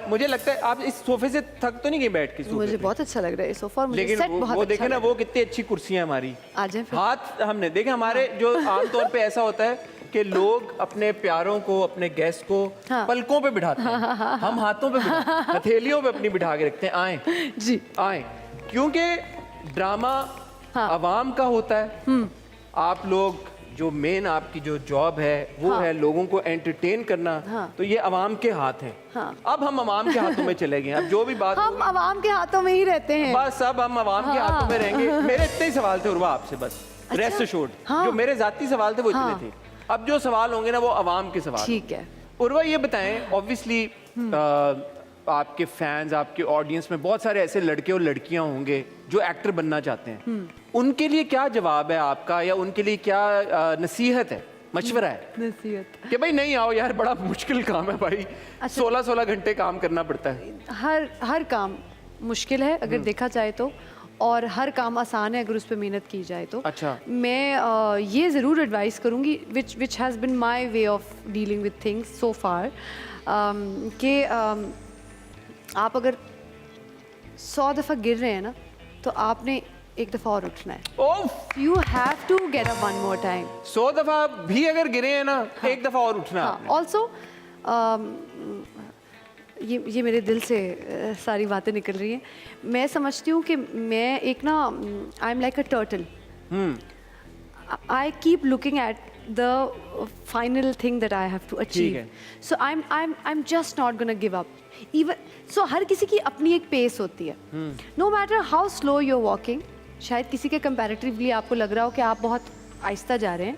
मुझे लगता है आप इस सोफे से थक तो नहीं गई बैठ के सोफे मुझे पे? बहुत अच्छा लग रहा है ये सोफा, और मुझे लेकिन सेट बहुत वो अच्छा देखे ना, लग वो कितनी अच्छी कुर्सियां हमारी। आ जाए फिर। हाथ हमने देखे हमारे जो आमतौर पे ऐसा होता है कि लोग अपने प्यारों को, अपने गेस्ट को हाँ। पलकों पे बिठाते हैं, हम हाथों पे हथेलियों पे अपनी बिठा के रखते हैं। आए जी आए, क्योंकि ड्रामा हाँ। आवाम का होता है। आप लोग जो मेन आपकी जो जॉब है वो हाँ। है लोगों को एंटरटेन करना। हाँ। तो ये अवाम के हाथ है। हाँ। अब हम अवाम के हाथों में चले गए। अब जो भी बात हम आवाम के हाथों में ही रहते हैं। बस अब हम अवाम के हाथों में रहेंगे। मेरे इतने ही सवाल थे उर्वा आपसे, बस रेस्ट अश्योर्ड। हाँ। जो मेरे जाती सवाल थे वो इतने हाँ। थे। अब जो सवाल होंगे ना वो अवाम के सवाल। ठीक है। उर्वा ये बताएं, ऑब्वियसली आपके फैंस, आपके ऑडियंस में बहुत सारे ऐसे लड़के और लड़कियां होंगे जो एक्टर बनना चाहते हैं। उनके लिए क्या जवाब है आपका, या उनके लिए क्या नसीहत है, मशवरा है नसीहत कि भाई नहीं आओ यार, बड़ा मुश्किल काम है भाई, 16-16 घंटे काम करना पड़ता है। हर काम मुश्किल है अगर देखा जाए तो, और हर काम आसान है अगर उस पर मेहनत की जाए तो। अच्छा। मैं ये ज़रूर एडवाइस करूँगी, which has been my way of dealing with things so far, कि आप अगर 100 दफ़ा गिर रहे हैं ना तो आपने एक दफ़ा और उठना है। ओफ, you have to get up one more time. 100 दफा भी अगर गिरे हैं ना, एक दफा और उठना है। ऑल्सो ये मेरे दिल से सारी बातें निकल रही हैं। मैं समझती हूँ कि मैं एक ना, I am like a turtle. I keep looking at the final thing that I have to achieve. So I'm just not gonna give up. Even so, हर किसी की अपनी एक पेस होती है. No matter how slow you're walking, शायद किसी के comparatively आपको लग रहा हो कि आप बहुत आहिस्ता जा रहे हैं.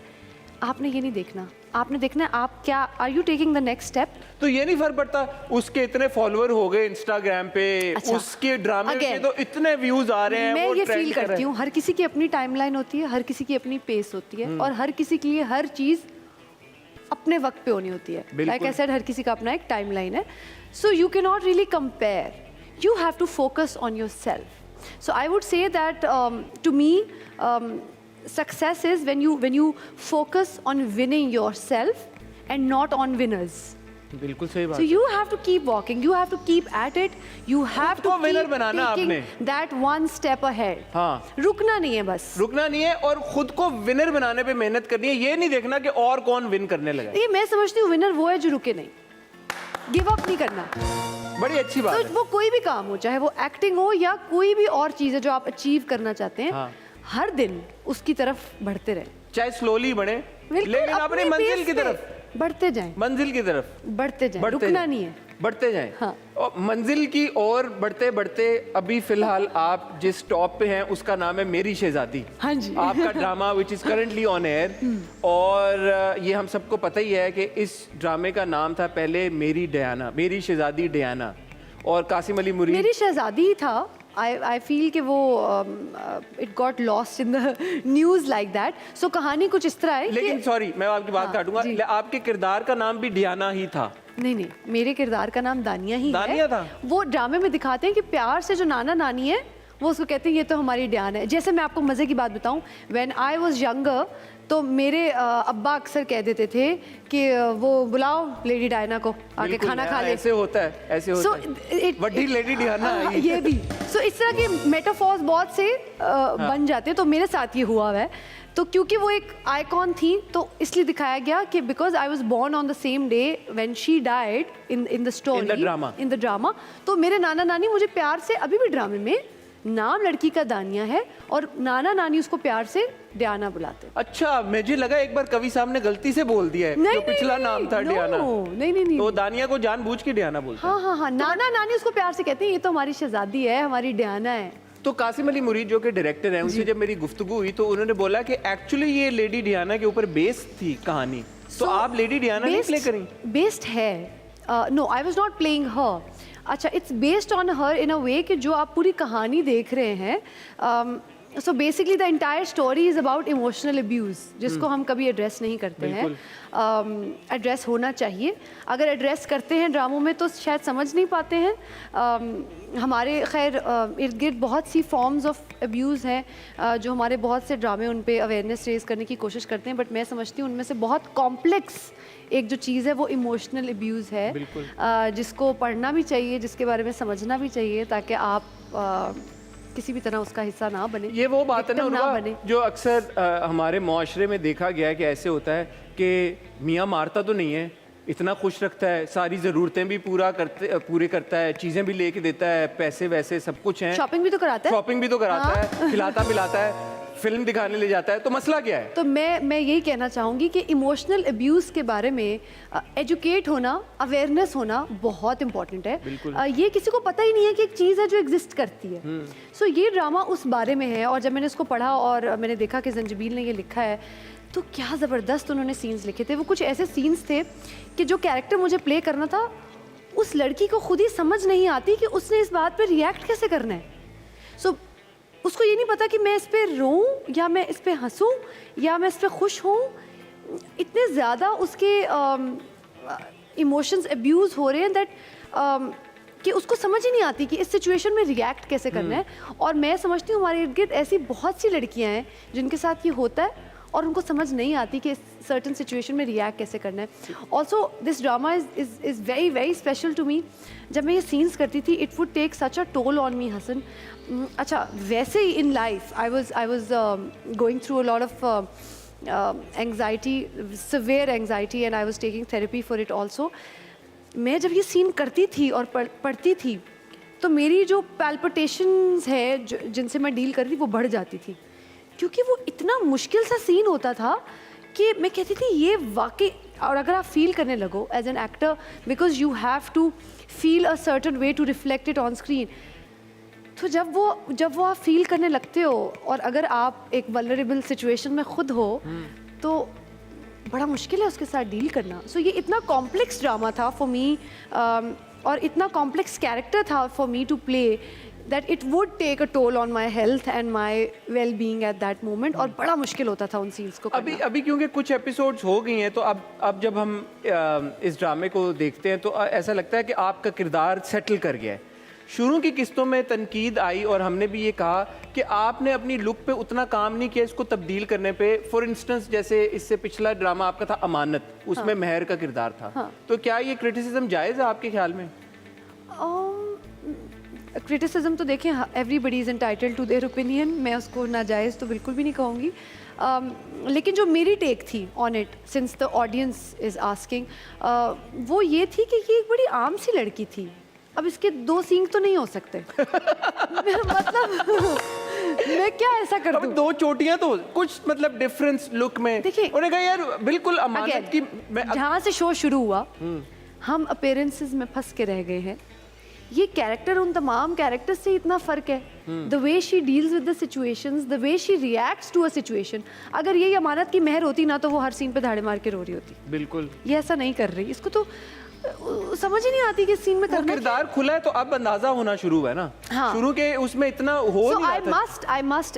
आपने ये नहीं देखना. आपने देखना है आप क्या, are you taking the next step? तो ये नहीं फर्क पड़ता उसके इतने फॉलोअर हो गए इंस्टाग्राम पे, अच्छा, उसके ड्रामे के तो इतने व्यूज आ रहे हैं, मैं वो ये ट्रेंड फील कर रहे करती हूँ हर किसी की अपनी टाइमलाइन होती है, हर किसी की अपनी पेस होती है, और हर किसी के लिए हर चीज़ अपने वक्त पे होनी होती है. लाइक आई सेड, हर किसी का अपना एक टाइमलाइन है. So you can not really compare, you have to focus on your So I would say that to me, success is when you focus on winning yourself and not on winners. बिल्कुल सही बात. So you have to keep walking, you have to keep at it, you have to winner keep banana taking आपने. that one step ahead. हाँ. रुकना नहीं है बस. रुकना नहीं है और खुद को विनर बनाने पे मेहनत करनी है. ये नहीं देखना कि और कौन विन करने लगा. ये मैं समझती हूँ विनर वो है जो रुके नहीं, गिव अप नहीं करना. बड़ी अच्छी बात तो है. वो कोई भी काम हो, चाहे वो एक्टिंग हो या कोई भी और चीज़ है जो आप अचीव करना चाहते हैं, हाँ. हर दिन उसकी तरफ बढ़ते रहे. चाहे स्लोली बढ़े, लेकिन अपनी मंजिल की तरफ बढ़ते जाएं. मंजिल की तरफ बढ़ते जाएं, रुकना नहीं है. बढ़ते जाएं. हाँ. और मंजिल की ओर बढ़ते बढ़ते अभी फिलहाल आप जिस टॉप पे हैं उसका नाम है मेरी शहजादी. हाँ जी. आपका drama which is currently on air, और ये हम सबको पता ही है कि इस ड्रामे का नाम था पहले मेरी डयाना, मेरी शहजादी डयाना, और कासिम अली मुरीद. मेरी शहजादी ही था. I feel कि वो it got lost in the news like that. So कहानी कुछ इस तरह है. लेकिन सॉरी मैं आपकी बात काटूंगा, आपके किरदार का नाम भी डियाना ही था. नहीं, मेरे किरदार का नाम दानिया ही दानिया है. था. वो ड्रामे में दिखाते हैं कि प्यार से जो नाना नानी है वो उसको कहते हैं ये तो हमारी डियाना है. जैसे मैं आपको मज़े की बात बताऊं, व्हेन आई वाज यंगर तो मेरे अब्बा अक्सर कह देते थे कि वो बुलाओ लेडी डायना को आके खाना खा ले. ऐसे होता है, ऐसे होता है. वड्डी लेडी डियाना आई. ये भी. सो इस तरह के मेटाफॉर्स बहुत से बन जाते हैं. तो मेरे साथ ये हुआ है. तो क्योंकि वो एक आइकॉन थी तो इसलिए दिखाया गया कि because I was born on the same day when she died in the story, in the drama. तो मेरे नाना नानी मुझे प्यार से, अभी भी ड्रामे में नाम लड़की का दानिया है और नाना नानी उसको प्यार से डियाना बुलाते हैं. अच्छा, मुझे लगा एक बार कवि साहब ने गलती से बोल दिया है. नहीं, जो पिछला नाम था डियाना. नहीं. तो दानिया को जानबूझ के डियाना बोलते हैं. हाँ. नाना नानी उसको प्यार से कहते हैं ये तो हमारी शहजादी है, हमारी डियाना है. तो कासिम अली मुरीद जो कि डायरेक्टर हैं, उनसे जब मेरी गुफ्तगू हुई तो उन्होंने बोला कि एक्चुअली ये लेडी डियाना के ऊपर बेस्ड थी कहानी. तो आप लेडी डियाना नहीं प्ले करें? बेस्ड है. No, I was not playing her. अच्छा, it's based on her in a way कि जो आप पूरी कहानी देख रहे हैं, so basically the entire story is about emotional abuse, जिसको हम कभी एड्रेस नहीं करते हैं। एड्रेस होना चाहिए, अगर एड्रेस करते हैं ड्रामों में तो शायद समझ नहीं पाते हैं। हमारे खैर इर्द गिर्द बहुत सी फॉर्म्स ऑफ अब्यूज़ हैं जो हमारे बहुत से ड्रामे उन पे अवेयरनेस रेज करने की कोशिश करते हैं, बट मैं समझती हूँ उनमें से बहुत कॉम्प्लेक्स एक जो चीज़ है वो इमोशनल अब्यूज़ है, जिसको पढ़ना भी चाहिए, जिसके बारे में समझना भी चाहिए, ताकि आप किसी भी तरह उसका हिस्सा ना बने। ये वो बात है ना victim उर्वा, बने। जो अक्सर हमारे मुआशरे में देखा गया है कि ऐसे होता है कि मियाँ मारता तो नहीं है, इतना खुश रखता है, सारी ज़रूरतें भी पूरे करता है, चीज़ें भी लेके देता है, पैसे वैसे सब कुछ हैं, शॉपिंग भी तो कराता है, शॉपिंग भी तो कराता है, खिलाता पिलाता है, फिल्म दिखाने ले जाता है, तो मसला क्या है? तो मैं यही कहना चाहूँगी कि इमोशनल अब्यूज़ के बारे में एजुकेट होना, अवेयरनेस होना बहुत इंपॉर्टेंट है। ये किसी को पता ही नहीं है कि एक चीज़ है जो एग्जिस्ट करती है। सो ये ड्रामा उस बारे में है, और जब मैंने इसको पढ़ा और मैंने देखा कि जंजीबील ने ये लिखा है, तो क्या ज़बरदस्त उन्होंने सीन्स लिखे थे। वो कुछ ऐसे सीन्स थे कि जो कैरेक्टर मुझे प्ले करना था, उस लड़की को खुद ही समझ नहीं आती कि उसने इस बात पर रिएक्ट कैसे करना है। सो उसको ये नहीं पता कि मैं इस पर रोऊं या मैं इस पर हंसूं या मैं इस पर खुश हूं। इतने ज़्यादा उसके इमोशंस अब्यूज़ हो रहे हैं दैट कि उसको समझ ही नहीं आती कि इस सिचुएशन में रिएक्ट कैसे करना है। और मैं समझती हूँ हमारे इर्द गिर्द ऐसी बहुत सी लड़कियाँ हैं जिनके साथ ये होता है और उनको समझ नहीं आती कि सर्टन सिचुएशन में रिएक्ट कैसे करना है। Also this drama is very very special to me. जब मैं ये सीन्स करती थी, it would take such a toll on me Hasan. अच्छा, वैसे ही in life I was going through a lot of anxiety, severe anxiety, and I was taking therapy for it also. मैं जब ये सीन करती थी और पढ़ती थी, तो मेरी जो पैल्पिटेशंस है जिनसे मैं डील कर रही थी वो बढ़ जाती थी, क्योंकि वो इतना मुश्किल सा सीन होता था कि मैं कहती थी ये वाकई। और अगर आप फील करने लगो as an actor, because you have to feel a certain way to reflect it on screen, तो जब वो आप फील करने लगते हो और अगर आप एक वल्नरेबल सिचुएशन में खुद हो, तो बड़ा मुश्किल है उसके साथ डील करना। सो ये इतना कॉम्प्लेक्स ड्रामा था फॉर मी, और इतना कॉम्प्लेक्स कैरेक्टर था for me to play, that it would take a toll on my health and my well-being at that moment, और बड़ा मुश्किल होता था उन सीन्स को करना। अभी क्योंकि कुछ एपिसोड्स हो गई हैं, तो अब जब हम इस ड्रामे को देखते हैं तो ऐसा लगता है कि आपका किरदार सेटल कर गया है। शुरू की किस्तों में तनकीद आई और हमने भी ये कहा कि आपने अपनी लुक पे उतना काम नहीं किया इसको तब्दील करने पे। फॉर इंस्टेंस, जैसे इससे पिछला ड्रामा आपका था अमानत, उसमें महर का किरदार था। तो क्या ये क्रिटिसिज्म जायज़ है आपके ख्याल में? क्रिटिसिज्म तो देखें, everybody is entitled to their opinion, मैं उसको नाजायज़ तो बिल्कुल भी नहीं कहूँगी। लेकिन जो मेरी टेक थी on it, since the audience is asking, वो ये थी कि ये एक बड़ी आम सी लड़की थी। अब इसके 2 सींग तो नहीं हो सकते। मतलब मैं क्या ऐसा कर दूं? 2 चोटियां तो कुछ मतलब डिफरेंस लुक में। देखिए, उन्होंने कहा यार बिल्कुल अमानत की। जहाँ से शो शुरू हुआ, हम अपीयरेंसेस में फंस के रह गए हैं। ये कैरेक्टर उन तमाम कैरेक्टर्स से इतना फ़र्क है, the way she deals with the situations, the way she reacts to a situation. अगर ये अमानत की महर होती ना, तो वो हर सीन पे धाड़े मार के रो रही होती। बिल्कुल, ये ऐसा नहीं कर रही, इसको तो समझ ही नहीं आती कि सीन में करना। किरदार खुला है तो अब अंदाजा होना शुरू हुआ है ना। हाँ। शुरू के उसमें इतना हो नहीं रहा था। I must